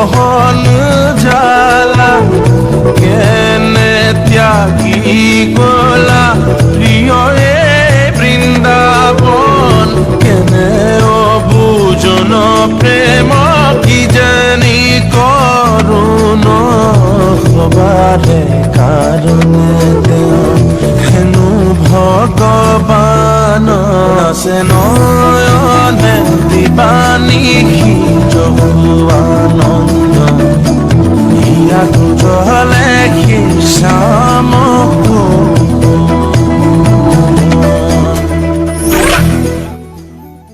মোহন জ্বালা কেনে ত্যাগী গলা প্রিয়রে বৃন্দাবন কেনে অবুজন প্রেম কি জানি করুণ হবারে কারণে হেনু ভগবান আছে নয়নে দিবানিশি যহু আনন্দ ইয়াতো জলে খিসা